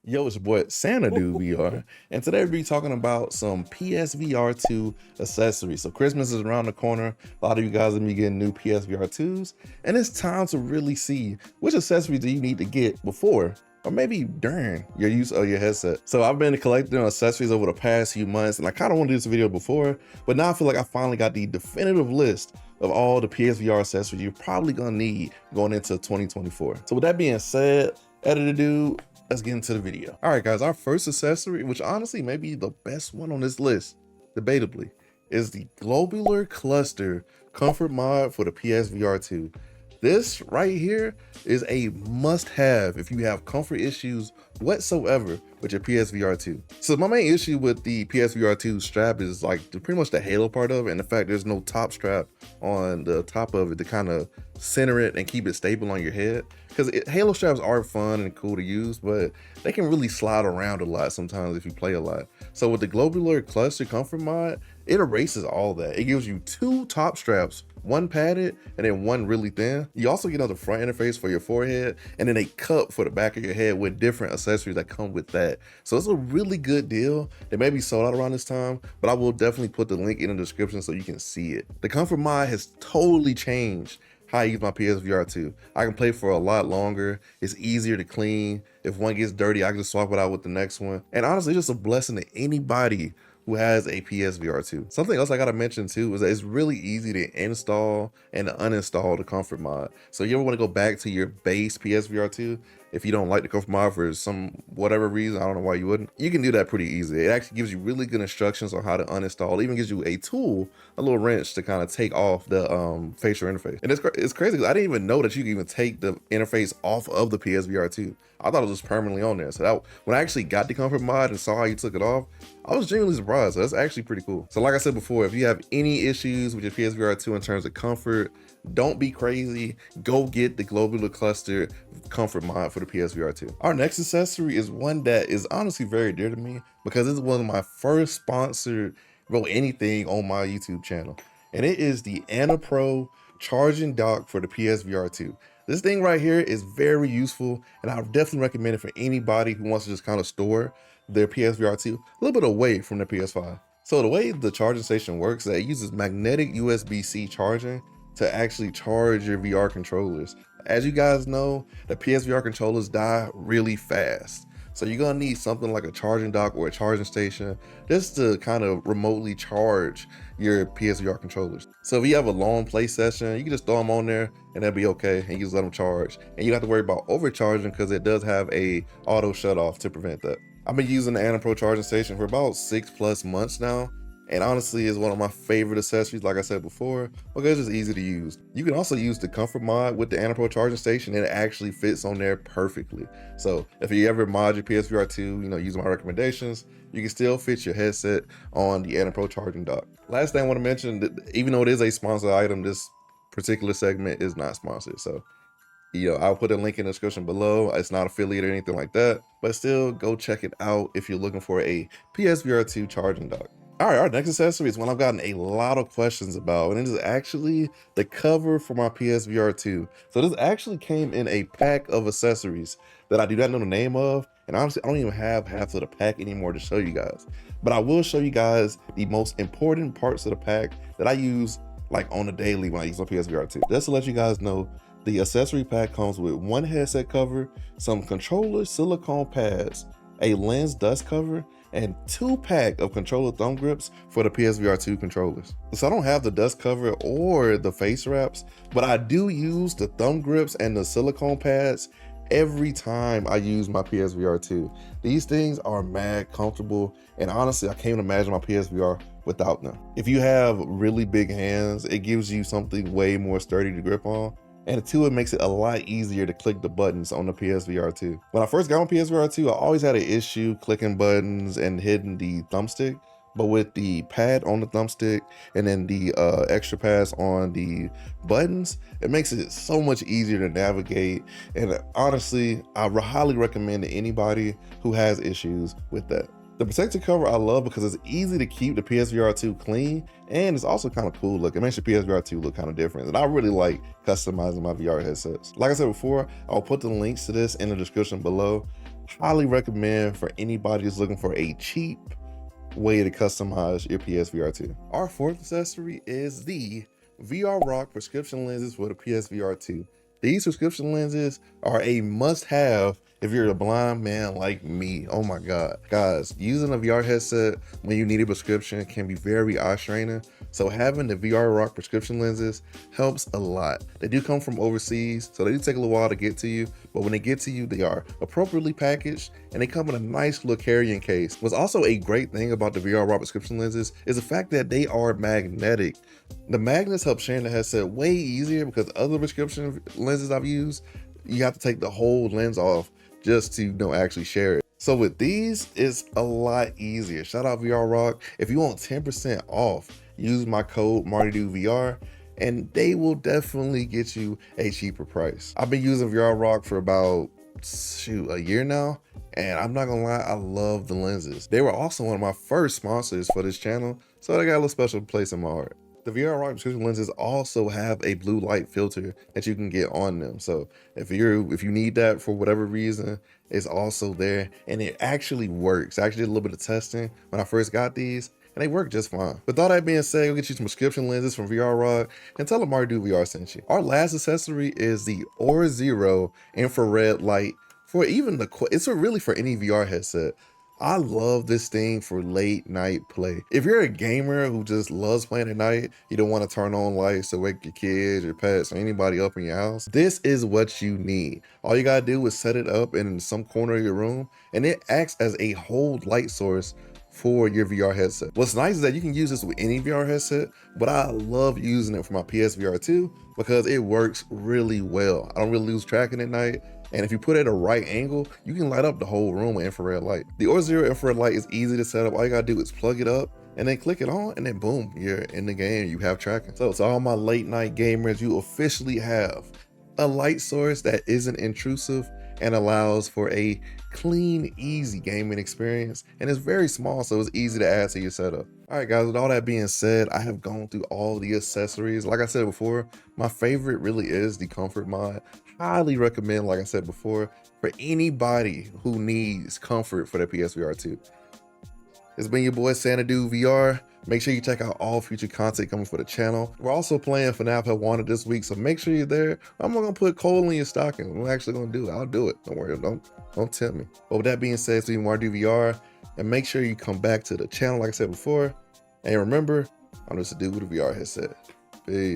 Yo, it's your boy SantaDudeVR, and today we'll be talking about some PSVR2 accessories. So Christmas is around the corner. A lot of you guys will be getting new PSVR2s, and it's time to really see which accessories do you need to get before or maybe during your use of your headset. So I've been collecting accessories over the past few months, and I kind of want to do this video before, but now I feel like I finally got the definitive list of all the PSVR accessories you're probably gonna need going into 2024. So with that being said, editor dude, let's get into the video. All right, guys, our first accessory, which honestly may be the best one on this list, debatably, is the Globular Cluster Comfort Mod for the PSVR2. This right here is a must-have if you have comfort issues whatsoever with your PSVR2. So my main issue with the PSVR2 strap is like pretty much the halo part of it, and the fact there's no top strap on the top of it to kind of center it and keep it stable on your head. Because halo straps are fun and cool to use, but they can really slide around a lot sometimes if you play a lot. So with the Globular Cluster Comfort Mod, it erases all that. It gives you two top straps, one padded and then one really thin. You also get another front interface for your forehead and then a cup for the back of your head with different accessories that come with that. So it's a really good deal. They may be sold out around this time, but I will definitely put the link in the description so you can see it. The Comfort Mod has totally changed how I use my PSVR2. I can play for a lot longer. It's easier to clean. If one gets dirty, I can just swap it out with the next one. And honestly, it's just a blessing to anybody who has a PSVR2. Something else I gotta mention too is that it's really easy to install and to uninstall the Comfort Mod. So you ever wanna go back to your base PSVR2, if you don't like the Comfort Mod for some whatever reason, I don't know why you wouldn't, you can do that pretty easy. It actually gives you really good instructions on how to uninstall. It even gives you a tool, a little wrench to kind of take off the facial interface. And it's crazy because I didn't even know that you can even take the interface off of the PSVR2. I thought it was permanently on there. So that, when I actually got the Comfort Mod and saw how you took it off, I was genuinely surprised. So that's actually pretty cool. So like I said before, if you have any issues with your PSVR2 in terms of comfort, don't be crazy. Go get the Globular Cluster Comfort Mod for the PSVR2. Our next accessory is one that is honestly very dear to me because it's one of my first sponsored anything on my YouTube channel. And it is the Annapro charging dock for the PSVR2. This thing right here is very useful, and I would definitely recommend it for anybody who wants to just kind of store their PSVR2 a little bit away from their PS5. So the way the charging station works is that it uses magnetic USB-C charging to actually charge your VR controllers. As you guys know, the PSVR controllers die really fast. So you're gonna need something like a charging dock or a charging station just to kind of remotely charge your PSVR controllers. So if you have a long play session, you can just throw them on there and that'll be okay, and you just let them charge. And you don't have to worry about overcharging because it does have a auto shut off to prevent that. I've been using the Annapro charging station for about 6+ months now. And honestly, it's one of my favorite accessories, like I said before, because it's just easy to use. You can also use the Comfort Mod with the Annapro charging station, and it actually fits on there perfectly. So if you ever mod your PSVR2, using my recommendations, you can still fit your headset on the Annapro charging dock. Last thing I want to mention, that even though it is a sponsored item, this particular segment is not sponsored. So I'll put a link in the description below. It's not affiliated or anything like that, but still go check it out if you're looking for a PSVR2 charging dock. All right, our next accessory is one I've gotten a lot of questions about, and it is actually the cover for my PSVR2. So this actually came in a pack of accessories that I do not know the name of, and honestly, I don't even have half of the pack anymore to show you guys. But I will show you guys the most important parts of the pack that I use like on the daily when I use my PSVR2. Just to let you guys know, the accessory pack comes with one headset cover, some controller silicone pads, a lens dust cover, and 2-pack of controller thumb grips for the PSVR2 controllers. So I don't have the dust cover or the face wraps, but I do use the thumb grips and the silicone pads every time I use my PSVR2. These things are mad comfortable, and honestly, I can't imagine my PSVR without them. If you have really big hands, it gives you something way more sturdy to grip on. And two, it makes it a lot easier to click the buttons on the PSVR2. When I first got on PSVR2, I always had an issue clicking buttons and hitting the thumbstick. But with the pad on the thumbstick and then the extra pads on the buttons, it makes it so much easier to navigate. And honestly, I highly recommend to anybody who has issues with that. The protective cover I love because it's easy to keep the PSVR2 clean, and it's also kind of cool look. It makes your PSVR2 look kind of different, and I really like customizing my VR headsets. Like I said before, I'll put the links to this in the description below. Highly recommend for anybody who's looking for a cheap way to customize your PSVR2. Our fourth accessory is the VRROC prescription lenses for the PSVR2. These prescription lenses are a must-have if you're a blind man like me. Oh my God. Guys, using a VR headset when you need a prescription can be very eye straining. So having the VRROC prescription lenses helps a lot. They do come from overseas, so they do take a little while to get to you, but when they get to you, they are appropriately packaged and they come in a nice little carrying case. What's also a great thing about the VRROC prescription lenses is the fact that they are magnetic. The magnets help sharing the headset way easier because other prescription lenses I've used, you have to take the whole lens off just to actually share it. So with these, it's a lot easier. Shout out VRROC. If you want 10% off, use my code MartydudeVR and they will definitely get you a cheaper price. I've been using VRROC for about a year now, and I'm not gonna lie, I love the lenses. They were also one of my first sponsors for this channel, so they got a little special place in my heart. The VRROC prescription lenses also have a blue light filter that you can get on them. So if you need that for whatever reason, it's also there, and it actually works. I actually did a little bit of testing when I first got these, and they work just fine. With all that being said, we'll get you some prescription lenses from VRROC and tell them MartydudeVR sent you. Our last accessory is the Orzero infrared light for it's really for any VR headset. I love this thing for late night play. If you're a gamer who just loves playing at night, you don't want to turn on lights to wake your kids, your pets, or anybody up in your house, this is what you need. All you gotta do is set it up in some corner of your room, and it acts as a whole light source for your VR headset. What's nice is that you can use this with any VR headset, but I love using it for my PSVR2 because it works really well. I don't really lose track at night. And if you put it at a right angle, you can light up the whole room with infrared light. The Orzero infrared light is easy to set up. All you gotta do is plug it up and then click it on, and then boom, you're in the game, you have tracking. So to all my late night gamers, you officially have a light source that isn't intrusive and allows for a clean, easy gaming experience. And it's very small, so it's easy to add to your setup. All right, guys, with all that being said, I have gone through all the accessories. Like I said before, my favorite really is the comfort mod. Highly recommend, like I said before, for anybody who needs comfort for their PSVR2. It's been your boy MartydudeVR. Make sure you check out all future content coming for the channel. We're also playing FNAF Help Wanted this week, so make sure you're there. I'm not gonna put coal in your stocking. I'm actually gonna do it. I'll do it. Don't worry. Don't tempt me. But with that being said, it's been MartydudeVR, and make sure you come back to the channel, like I said before. And remember, I'm just a dude with a VR headset. Peace.